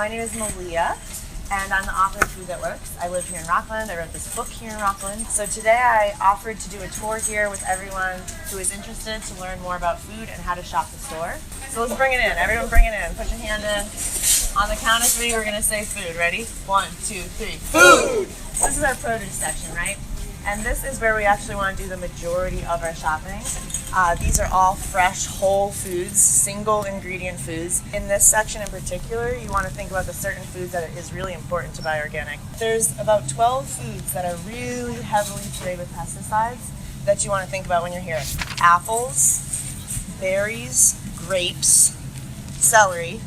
My name is Malia, and I'm the author of Food That Works. I live here in Rockland. I wrote this book here in Rockland. So today I offered to do a tour here with everyone who is interested to learn more about food and how to shop the store. So let's bring it in. Everyone bring it in. Put your hand in. On the count of three, we're going to say food. Ready? 1, 2, 3. Food! This is our produce section, right? And this is where we actually want to do the majority of our shopping. These are all fresh, whole foods, single ingredient foods. In this section in particular, you want to think about the certain foods that it is really important to buy organic. There's about 12 foods that are really heavily sprayed with pesticides that you want to think about when you're here. Apples, berries, grapes, celery,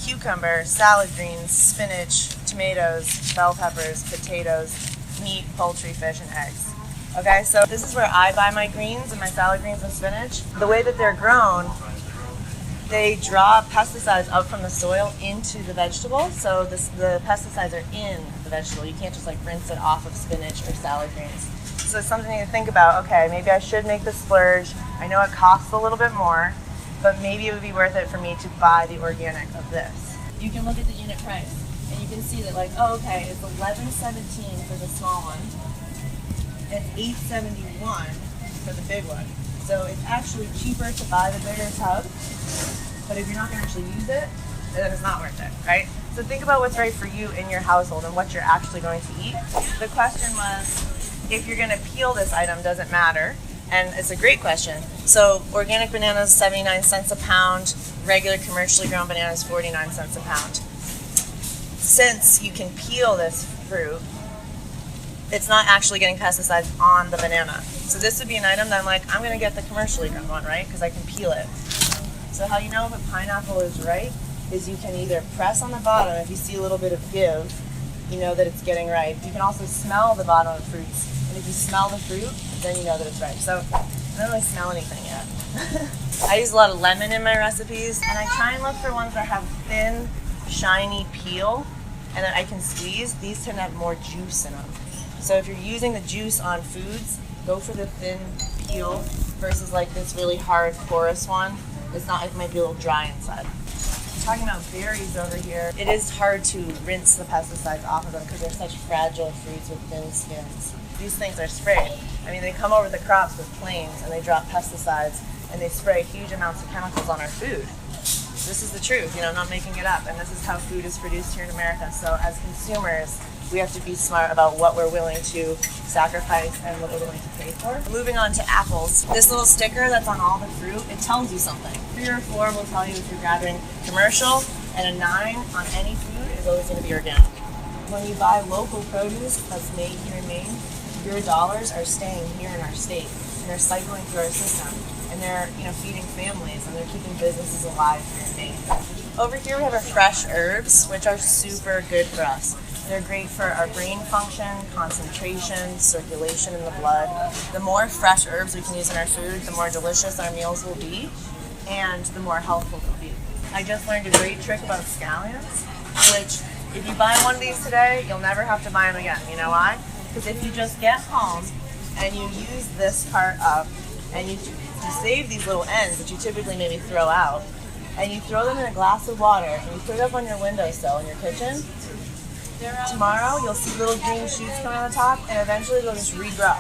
cucumber, salad greens, spinach, tomatoes, bell peppers, potatoes, meat, poultry, fish, and eggs. Okay, so this is where I buy my greens and my salad greens and spinach. The way that they're grown, they draw pesticides up from the soil into the vegetable. So the pesticides are in the vegetable. You can't just like rinse it off of spinach or salad greens. So it's something to think about. Okay, maybe I should make the splurge. I know it costs a little bit more, but maybe it would be worth it for me to buy the organic of this. You can look at the unit price and you can see that like, oh, okay, it's $11.17 for the small one and $8.71 for the big one. So it's actually cheaper to buy the bigger tub, but if you're not going to actually use it, then it's not worth it, right? So think about what's right for you in your household and what you're actually going to eat. The question was, if you're going to peel this item, does it matter? And it's a great question. So organic bananas, 79 cents a pound. Regular commercially grown bananas, 49 cents a pound. Since you can peel this fruit, it's not actually getting pesticides on the banana. So this would be an item that I'm like, I'm going to get the commercially grown one, right? Because I can peel it. So how you know if a pineapple is ripe is you can either press on the bottom. If you see a little bit of give, you know that it's getting ripe. You can also smell the bottom of fruits. And if you smell the fruit, then you know that it's ripe. So I don't really smell anything yet. I use a lot of lemon in my recipes, and I try and look for ones that have thin, shiny peel and that I can squeeze. These tend to have more juice in them. So if you're using the juice on foods, go for the thin peel versus like this really hard porous one. It's not, it might be a little dry inside. Talking about berries over here, it is hard to rinse the pesticides off of them because they're such fragile fruits with thin skins. These things are sprayed. I mean, they come over the crops with planes and they drop pesticides and they spray huge amounts of chemicals on our food. This is the truth, I'm not making it up, and this is how food is produced here in America. So as consumers, we have to be smart about what we're willing to sacrifice and what we're willing to pay for. Moving on to apples. This little sticker that's on all the fruit, it tells you something. 3 or 4 will tell you if you're grabbing commercial, and a 9 on any food is always going to be organic. When you buy local produce that's made here in Maine, your dollars are staying here in our state, and they're cycling through our system, and they're feeding families, and they're keeping businesses alive here in Maine. Over here we have our fresh herbs, which are super good for us. They're great for our brain function, concentration, circulation in the blood. The more fresh herbs we can use in our food, the more delicious our meals will be, and the more healthful they'll be. I just learned a great trick about scallions, which if you buy one of these today, you'll never have to buy them again. You know why? Because if you just get home and you use this part up, and you save these little ends that you typically maybe throw out, and you throw them in a glass of water, and you put it up on your windowsill in your kitchen, tomorrow you'll see little green shoots coming on the top, and eventually they'll just regrow.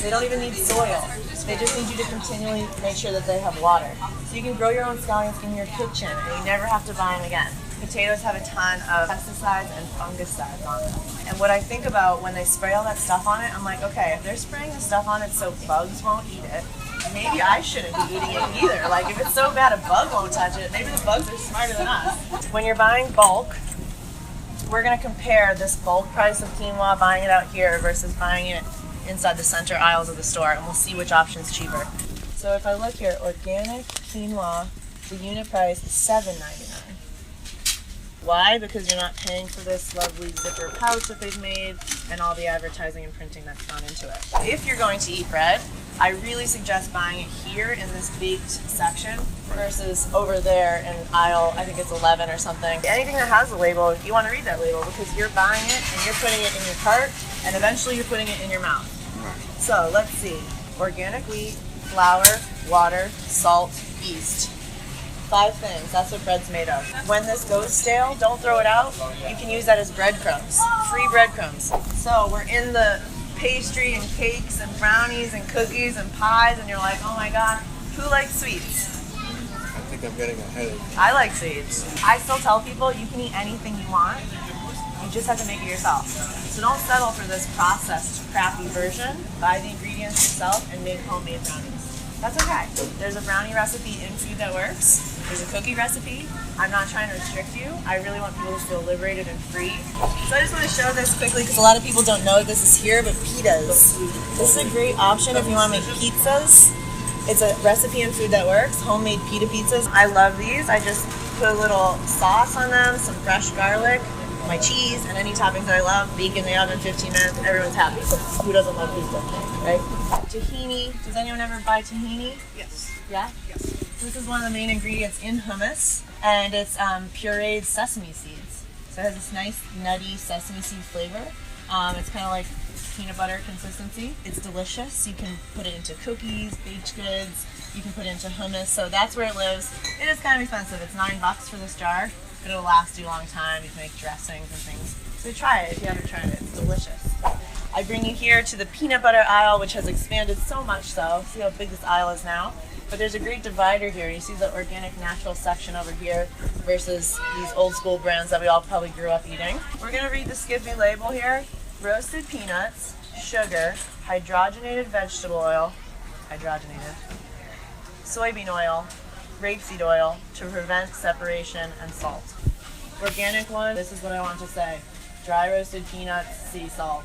They don't even need soil. They just need you to continually make sure that they have water. So you can grow your own scallions in your kitchen, and you never have to buy them again. Potatoes have a ton of pesticides and fungicides on them. And what I think about when they spray all that stuff on it, I'm like, okay, if they're spraying the stuff on it so bugs won't eat it, maybe I shouldn't be eating it either. Like, if it's so bad a bug won't touch it, maybe the bugs are smarter than us. When you're buying bulk, we're going to compare this bulk price of quinoa, buying it out here versus buying it inside the center aisles of the store, and we'll see which option's cheaper. So if I look here, organic quinoa, the unit price is $7.99. Why? Because you're not paying for this lovely zipper pouch that they've made and all the advertising and printing that's gone into it. If you're going to eat bread, I really suggest buying it here in this baked section versus over there in aisle, I think it's 11 or something. Anything that has a label, you want to read that label because you're buying it and you're putting it in your cart and eventually you're putting it in your mouth. So let's see. Organic wheat, flour, water, salt, yeast. 5 things. That's what bread's made of. When this goes stale, don't throw it out. You can use that as breadcrumbs. Free breadcrumbs. So we're in the pastry and cakes and brownies and cookies and pies, and you're like, oh my god, who likes sweets? I think I'm getting a headache. I like sweets. I still tell people you can eat anything you want. You just have to make it yourself. So don't settle for this processed, crappy version. Buy the ingredients yourself and make homemade brownies. That's okay. There's a brownie recipe in Food That Works. There's a cookie recipe. I'm not trying to restrict you. I really want people to feel liberated and free. So I just want to show this quickly because a lot of people don't know this is here, but pitas. This is a great option if you want to make pizzas. It's a recipe in Food That Works, homemade pita pizzas. I love these. I just put a little sauce on them, some fresh garlic, my cheese, and any toppings that I love. Bake in the oven 15 minutes, everyone's happy. So who doesn't love pizza, right? Tahini. Does anyone ever buy tahini? Yes. Yeah? Yes. This is one of the main ingredients in hummus, and it's pureed sesame seeds. So it has this nice nutty sesame seed flavor. It's kind of like peanut butter consistency. It's delicious. You can put it into cookies, baked goods. You can put it into hummus. So that's where it lives. It is kind of expensive. It's $9 for this jar, but it'll last you a long time. You can make dressings and things. So try it if you haven't tried it. It's delicious. I bring you here to the peanut butter aisle, which has expanded so much so. See how big this aisle is now? But there's a great divider here. You see the organic natural section over here versus these old school brands that we all probably grew up eating. We're gonna read the Skippy label here. Roasted peanuts, sugar, hydrogenated vegetable oil, soybean oil, rapeseed oil to prevent separation, and salt. Organic one, this is what I want to say. Dry roasted peanuts, sea salt.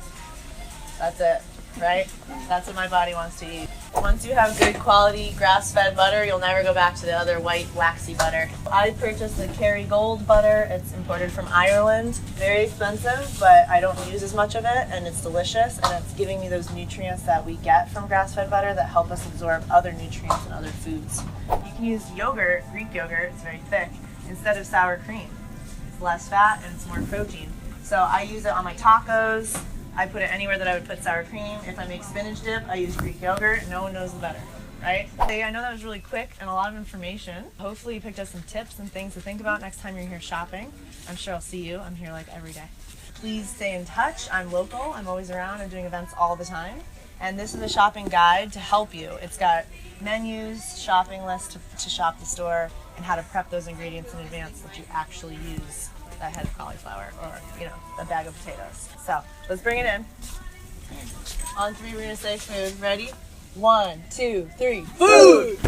That's it, right? That's what my body wants to eat. Once you have good quality grass-fed butter, you'll never go back to the other white, waxy butter. I purchased the Kerrygold butter. It's imported from Ireland. Very expensive, but I don't use as much of it, and it's delicious, and it's giving me those nutrients that we get from grass-fed butter that help us absorb other nutrients in other foods. You can use yogurt, Greek yogurt, it's very thick, instead of sour cream. It's less fat and it's more protein. So I use it on my tacos. I put it anywhere that I would put sour cream. If I make spinach dip, I use Greek yogurt. No one knows the better, right? Hey, I know that was really quick and a lot of information. Hopefully you picked up some tips and things to think about next time you're here shopping. I'm sure I'll see you. I'm here like every day. Please stay in touch. I'm local. I'm always around. I'm doing events all the time. And this is a shopping guide to help you. It's got menus, shopping lists to shop the store, and how to prep those ingredients in advance that you actually use. That head of cauliflower or, a bag of potatoes. So let's bring it in. On 3, we're gonna say food. Ready? 1, 2, 3. Food!